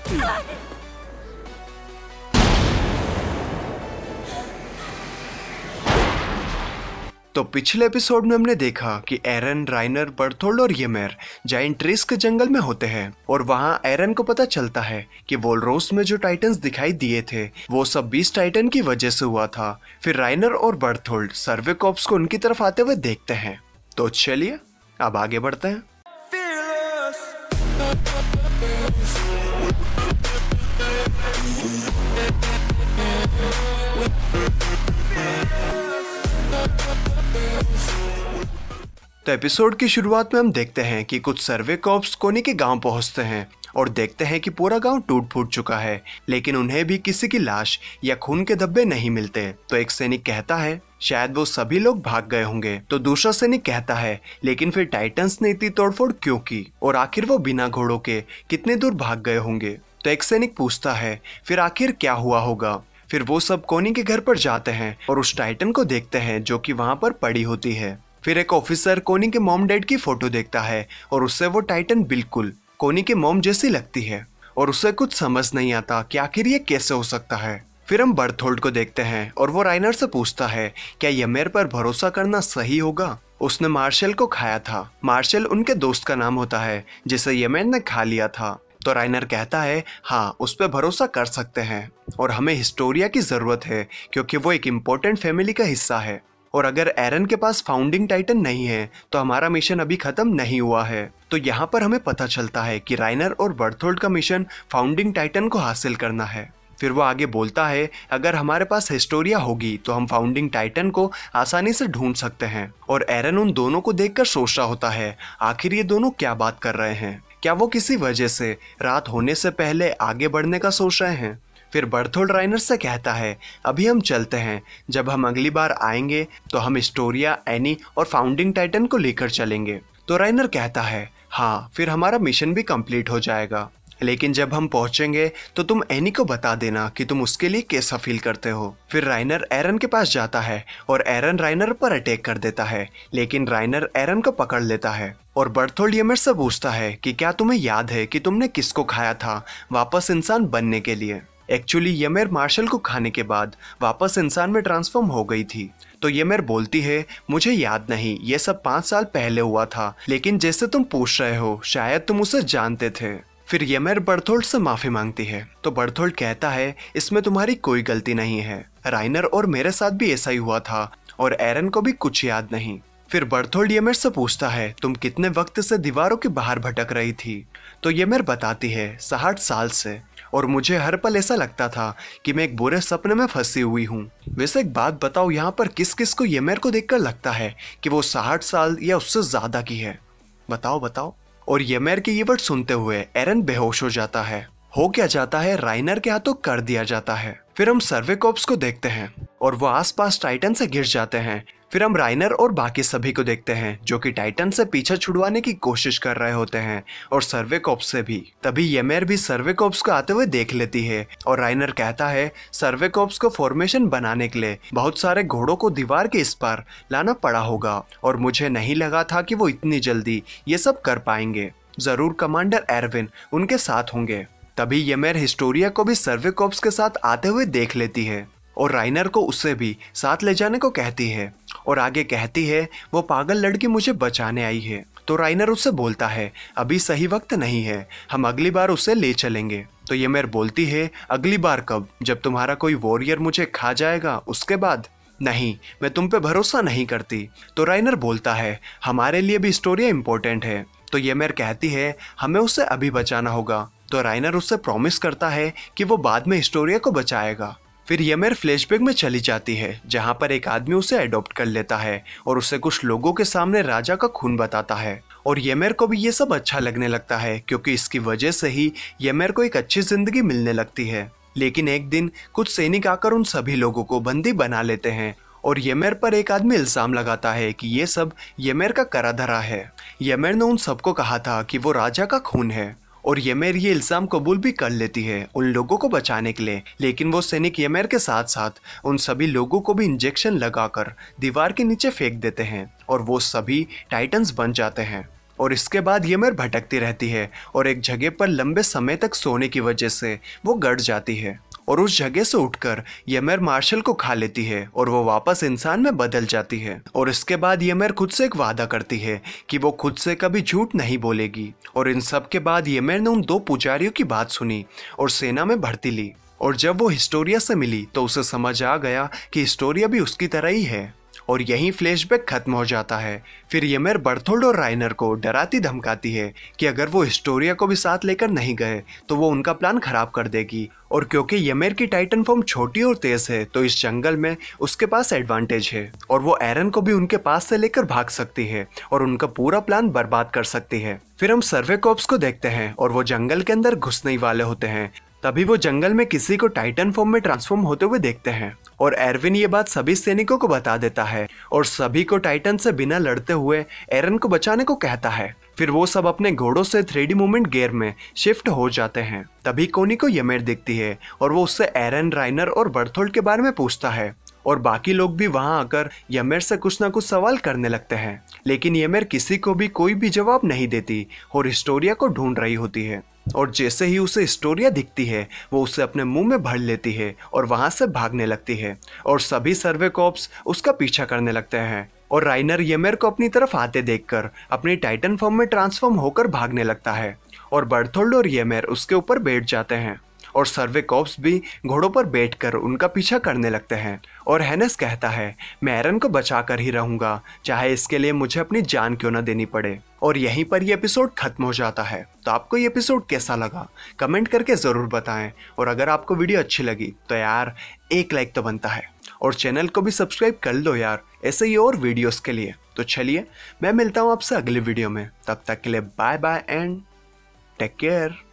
तो पिछले एपिसोड में हमने देखा कि एरन, राइनर, बर्थोल्ड और येमेर जाइंट ट्रीज के जंगल में होते हैं और वहां एरन को पता चलता है कि वोलरोस में जो टाइटन्स दिखाई दिए थे वो सब 20 टाइटन की वजह से हुआ था। फिर राइनर और बर्थोल्ड सर्वे कॉर्प्स को उनकी तरफ आते हुए देखते हैं। तो चलिए अब आगे बढ़ते हैं। तो एपिसोड की शुरुआत में हम देखते हैं कि कुछ सर्वे कॉर्प्स कोनी के गांव पहुंचते हैं और देखते हैं कि पूरा गांव टूट फूट चुका है, लेकिन उन्हें भी किसी की लाश या खून के धब्बे नहीं मिलते। तो एक सैनिक कहता है शायद वो सभी लोग भाग गए होंगे। तो दूसरा सैनिक कहता है लेकिन फिर टाइटन्स ने इतनी तोड़फोड़ क्यों की और आखिर वो बिना घोड़ों के कितने दूर भाग गए होंगे। तो एक सैनिक पूछता है फिर आखिर क्या हुआ होगा। फिर वो सब कोनी के घर पर जाते हैं और उस टाइटन को देखते हैं जो कि वहां पर पड़ी होती है। फिर एक ऑफिसर कोनी के मॉम डैड की फोटो देखता है और उससे वो टाइटन बिल्कुल कोनी के मॉम जैसी लगती है और उसे कुछ समझ नहीं आता कि आखिर ये कैसे हो सकता है। फिर हम बर्थोल्ड को देखते हैं और वो राइनर से पूछता है क्या येमेर पर भरोसा करना सही होगा। उसने मार्शल को खाया था। मार्शल उनके दोस्त का नाम होता है जिसे येमेर ने खा लिया था। तो राइनर कहता है हाँ उस पर भरोसा कर सकते हैं और हमें हिस्टोरिया की जरूरत है क्योंकि वो एक इम्पोर्टेंट फैमिली का हिस्सा है और अगर एरन के पास फाउंडिंग टाइटन नहीं है तो हमारा मिशन अभी खत्म नहीं हुआ है। तो यहाँ पर हमें पता चलता है कि राइनर और बर्थोल्ड का मिशन फाउंडिंग टाइटन को हासिल करना है। फिर वो आगे बोलता है अगर हमारे पास हिस्टोरिया होगी तो हम फाउंडिंग टाइटन को आसानी से ढूंढ सकते हैं। और एरन उन दोनों को देखकर सोच रहा होता है आखिर ये दोनों क्या बात कर रहे हैं, क्या वो किसी वजह से रात होने से पहले आगे बढ़ने का सोच रहे हैं। फिर बर्थोल्ड राइनर से कहता है अभी हम चलते हैं, जब हम अगली बार आएंगे तो हम हिस्टोरिया, एनी और फाउंडिंग टाइटन को लेकर चलेंगे। तो राइनर कहता है हाँ फिर हमारा मिशन भी कंप्लीट हो जाएगा, लेकिन जब हम पहुंचेंगे तो तुम एनी को बता देना कि तुम उसके लिए कैसा फील करते हो। फिर राइनर एरन के पास जाता है और एरन राइनर पर अटैक कर देता है, लेकिन राइनर एरन को पकड़ लेता है और बर्थोल्ड येमेर से पूछता है कि क्या तुम्हें याद है कि तुमने किसको खाया था वापस इंसान बनने के लिए। एक्चुअली येमेर मार्शल को खाने के बाद वापस इंसान में ट्रांसफॉर्म हो गई थी। तो येमेर बोलती है मुझे याद नहीं, ये सब 5 साल पहले हुआ था, लेकिन जैसे तुम पूछ रहे हो शायद तुम उसे जानते थे। फिर येमेर बर्थोल्ड से माफी मांगती है। तो बर्थोल्ड कहता है इसमें तुम्हारी कोई गलती नहीं है, राइनर और मेरे साथ भी ऐसा ही हुआ था और एरन को भी कुछ याद नहीं। फिर बर्थोल्ड येमेर से पूछता है तुम कितने वक्त से दीवारों के बाहर भटक रही थी। तो येमेर बताती है 60 साल से, और मुझे हर पल ऐसा लगता था कि मैं एक बुरे सपने में फंसी हुई हूँ। वैसे एक बात बताओ, यहाँ पर किस किस को येमेर को देखकर लगता है कि वो 60 साल या उससे ज्यादा की है? बताओ बताओ। और येमेर के ये वर्ड सुनते हुए एरन बेहोश हो जाता है। हो क्या जाता है, राइनर के हाथों कर दिया जाता है। फिर हम सर्वे कॉर्प्स को देखते हैं और वो आसपास टाइटन से घिर जाते हैं। फिर हम राइनर और बाकी सभी को देखते हैं जो कि टाइटन से पीछा छुड़वाने की कोशिश कर रहे होते हैं और सर्वे कॉर्प्स से भी। तभी येमेर भी सर्वे कॉर्प्स को आते हुए देख लेती है और राइनर कहता है सर्वे कॉर्प्स को फॉर्मेशन बनाने के लिए बहुत सारे घोड़ों को दीवार के इस पार लाना पड़ा होगा और मुझे नहीं लगा था कि वो इतनी जल्दी ये सब कर पाएंगे। जरूर कमांडर एरविन उनके साथ होंगे। तभी येमेर हिस्टोरिया को भी सर्वे कॉर्प्स के साथ आते हुए देख लेती है और राइनर को उससे भी साथ ले जाने को कहती है और आगे कहती है वो पागल लड़की मुझे बचाने आई है। तो राइनर उससे बोलता है अभी सही वक्त नहीं है, हम अगली बार उसे ले चलेंगे। तो येमेर बोलती है अगली बार कब? जब तुम्हारा कोई वॉरियर मुझे खा जाएगा उसके बाद? नहीं, मैं तुम पे भरोसा नहीं करती। तो राइनर बोलता है हमारे लिए भी हिस्टोरिया इंपॉर्टेंट है। तो येमेर कहती है हमें उसे अभी बचाना होगा। तो राइनर उससे प्रॉमिस करता है कि वो बाद में हिस्टोरिया को बचाएगा। फिर येमेर फ्लैशबैक में चली जाती है जहां पर एक आदमी उसे अडॉप्ट कर लेता है और उसे कुछ लोगों के सामने राजा का खून बताता है और येमेर को भी ये सब अच्छा लगने लगता है क्योंकि इसकी वजह से ही येमेर को एक अच्छी जिंदगी मिलने लगती है। लेकिन एक दिन कुछ सैनिक आकर उन सभी लोगों को बंदी बना लेते हैं और येमेर पर एक आदमी इल्जाम लगाता है कि ये सब येमेर का करा धरा है। येमेर ने उन सबको कहा था कि वो राजा का खून है और येमेर ये इल्जाम कबूल भी कर लेती है उन लोगों को बचाने के लिए। लेकिन वो सैनिक येमेर के साथ साथ उन सभी लोगों को भी इंजेक्शन लगाकर दीवार के नीचे फेंक देते हैं और वो सभी टाइटन्स बन जाते हैं। और इसके बाद येमेर भटकती रहती है और एक जगह पर लंबे समय तक सोने की वजह से वो गड़ जाती है और उस जगह से उठकर येमेर मार्शल को खा लेती है और वो वापस इंसान में बदल जाती है। और इसके बाद येमेर खुद से एक वादा करती है कि वो खुद से कभी झूठ नहीं बोलेगी। और इन सब के बाद येमेर ने उन 2 पुजारियों की बात सुनी और सेना में भर्ती ली। और जब वो हिस्टोरिया से मिली तो उसे समझ आ गया कि हिस्टोरिया भी उसकी तरह ही है। और यहीं फ्लैशबैक खत्म हो जाता है। फिर येमेर बर्थोल्ड और राइनर को डराती धमकाती है कि अगर वो हिस्टोरिया को भी साथ लेकर नहीं गए तो वो उनका प्लान खराब कर देगी। और क्योंकि येमेर की टाइटन फॉर्म छोटी और तेज है तो इस जंगल में उसके पास एडवांटेज है और वो एरन को भी उनके पास से लेकर भाग सकती है और उनका पूरा प्लान बर्बाद कर सकती है। फिर हम सर्वे कॉर्प्स को देखते हैं और वो जंगल के अंदर घुसने ही वाले होते हैं। तभी वो जंगल में किसी को टाइटन फॉर्म में ट्रांसफॉर्म होते हुए देखते हैं और एरविन ये बात सभी सैनिकों को बता देता है और सभी को टाइटन से बिना लड़ते हुए एरन को बचाने को कहता है। फिर वो सब अपने घोड़ों से 3D मूवमेंट गियर में शिफ्ट हो जाते हैं। तभी कोनी को येमेर दिखती है और वो उससे एरन, राइनर और बर्थोल्ड के बारे में पूछता है और बाकी लोग भी वहां आकर येमेर से कुछ ना कुछ सवाल करने लगते हैं। लेकिन येमेर किसी को भी कोई भी जवाब नहीं देती और हिस्टोरिया को ढूंढ रही होती है। और जैसे ही उसे हिस्टोरिया दिखती है वो उसे अपने मुंह में भर लेती है और वहां से भागने लगती है और सभी सर्वे कॉर्प्स उसका पीछा करने लगते हैं। और राइनर येमेर को अपनी तरफ आते देखकर अपनी टाइटन फॉर्म में ट्रांसफॉर्म होकर भागने लगता है और बर्थोल्ड और येमेर उसके ऊपर बैठ जाते हैं और सर्वे कॉर्प्स भी घोड़ों पर बैठकर उनका पीछा करने लगते हैं। और हैनेस कहता है मैं एरन को बचा कर ही रहूंगा, चाहे इसके लिए मुझे अपनी जान क्यों ना देनी पड़े। और यहीं पर ये एपिसोड खत्म हो जाता है। तो आपको ये एपिसोड कैसा लगा कमेंट करके ज़रूर बताएं। और अगर आपको वीडियो अच्छी लगी तो यार एक लाइक तो बनता है और चैनल को भी सब्सक्राइब कर लो यार, ऐसे ही और वीडियोस के लिए। तो चलिए मैं मिलता हूँ आपसे अगले वीडियो में, तब तक के लिए bye bye and take care.